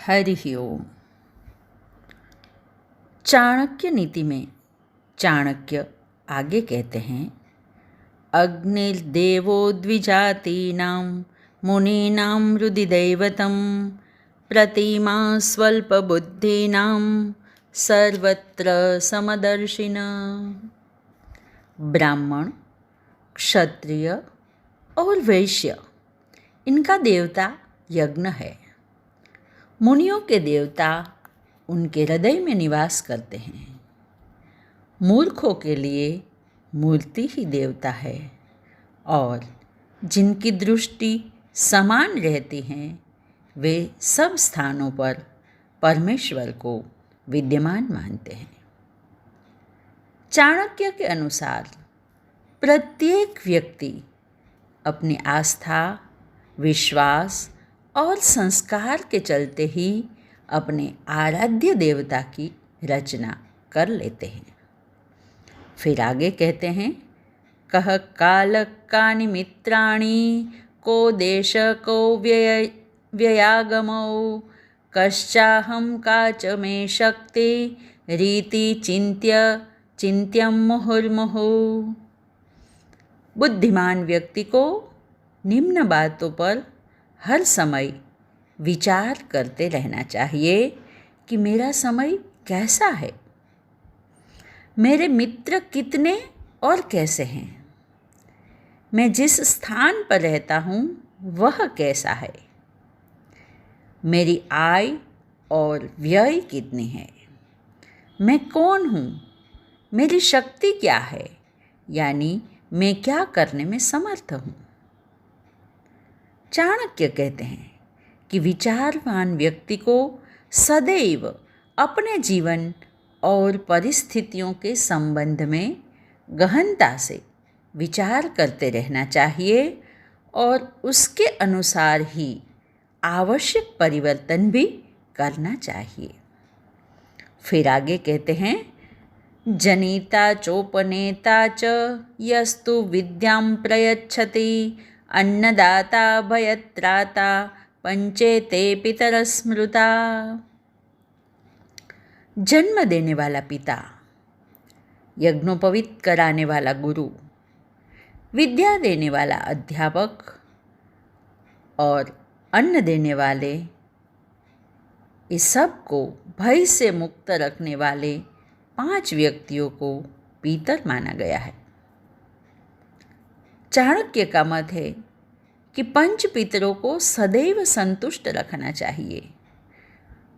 हरिः ओम। चाणक्य नीति में चाणक्य आगे कहते हैं, अग्निर्देवो द्विजातीनां मुनीनां हृदि दैवतं प्रतिमा स्वल्पबुद्धीनां सर्वत्र समदर्शिन। ब्राह्मण, क्षत्रिय और वैश्य इनका देवता यज्ञ है। मुनियों के देवता उनके हृदय में निवास करते हैं। मूर्खों के लिए मूर्ति ही देवता है और जिनकी दृष्टि समान रहती हैं वे सब स्थानों पर परमेश्वर को विद्यमान मानते हैं। चाणक्य के अनुसार प्रत्येक व्यक्ति अपनी आस्था, विश्वास और संस्कार के चलते ही अपने आराध्य देवता की रचना कर लेते हैं। फिर आगे कहते हैं, कह काल कानि मित्राणि को देश को व्ययागमो कश्चाहं काच मे शक्ति रीति चिंत्यम मुहुर्मुहु। बुद्धिमान व्यक्ति को निम्न बातों पर हर समय विचार करते रहना चाहिए कि मेरा समय कैसा है, मेरे मित्र कितने और कैसे हैं, मैं जिस स्थान पर रहता हूँ वह कैसा है, मेरी आय और व्यय कितनी है, मैं कौन हूँ, मेरी शक्ति क्या है, यानी मैं क्या करने में समर्थ हूँ। चाणक्य कहते हैं कि विचारवान व्यक्ति को सदैव अपने जीवन और परिस्थितियों के संबंध में गहनता से विचार करते रहना चाहिए और उसके अनुसार ही आवश्यक परिवर्तन भी करना चाहिए। फिर आगे कहते हैं, जनिता चोपनेता च यस्तु विद्यां प्रयच्छति अन्नदाता भयत्राता पंचेते पितर स्मृता। जन्म देने वाला पिता, यज्ञोपवीत कराने वाला गुरु, विद्या देने वाला अध्यापक और अन्न देने वाले, इस सब को भय से मुक्त रखने वाले 5 व्यक्तियों को पितर माना गया है। चाणक्य का मत है कि 5 पितरों को सदैव संतुष्ट रखना चाहिए।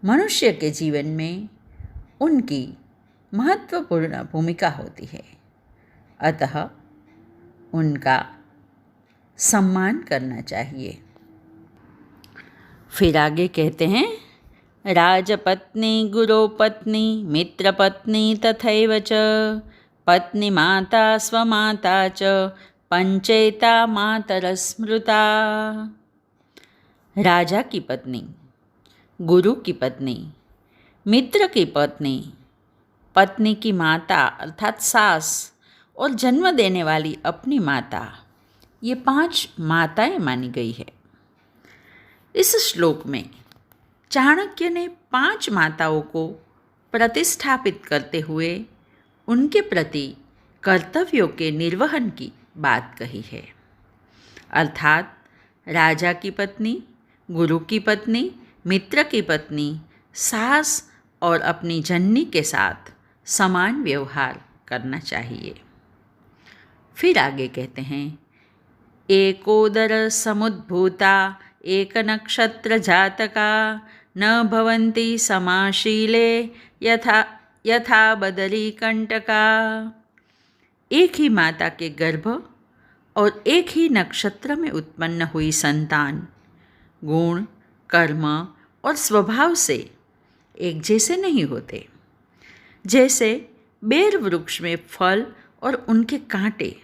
मनुष्य के जीवन में उनकी महत्वपूर्ण भूमिका होती है, अतः उनका सम्मान करना चाहिए। फिर आगे कहते हैं, राजपत्नी गुरुपत्नी मित्रपत्नी तथैव च पत्नी माता स्वमाता च पंचेता मातरस्मृता। राजा की पत्नी, गुरु की पत्नी, मित्र की पत्नी, पत्नी की माता अर्थात सास और जन्म देने वाली अपनी माता, ये 5 माताएं मानी गई है। इस श्लोक में चाणक्य ने 5 माताओं को प्रतिष्ठापित करते हुए उनके प्रति कर्तव्यों के निर्वहन की बात कही है, अर्थात राजा की पत्नी, गुरु की पत्नी, मित्र की पत्नी, सास और अपनी जननी के साथ समान व्यवहार करना चाहिए। फिर आगे कहते हैं, एकोदर समुद्भूता एक नक्षत्र जातका न भवन्ति समाशीले यथा बदरी कंटका। एक ही माता के गर्भ और एक ही नक्षत्र में उत्पन्न हुई संतान गुण, कर्म और स्वभाव से एक जैसे नहीं होते। जैसे बेर वृक्ष में फल और उनके कांटे।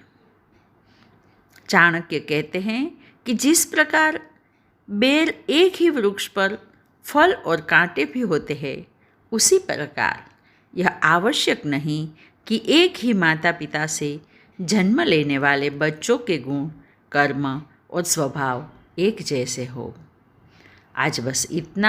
चाणक्य कहते हैं कि जिस प्रकार बेर एक ही वृक्ष पर फल और कांटे भी होते हैं, उसी प्रकार यह आवश्यक नहीं कि एक ही माता पिता से जन्म लेने वाले बच्चों के गुण, कर्म और स्वभाव एक जैसे हो। आज बस इतना।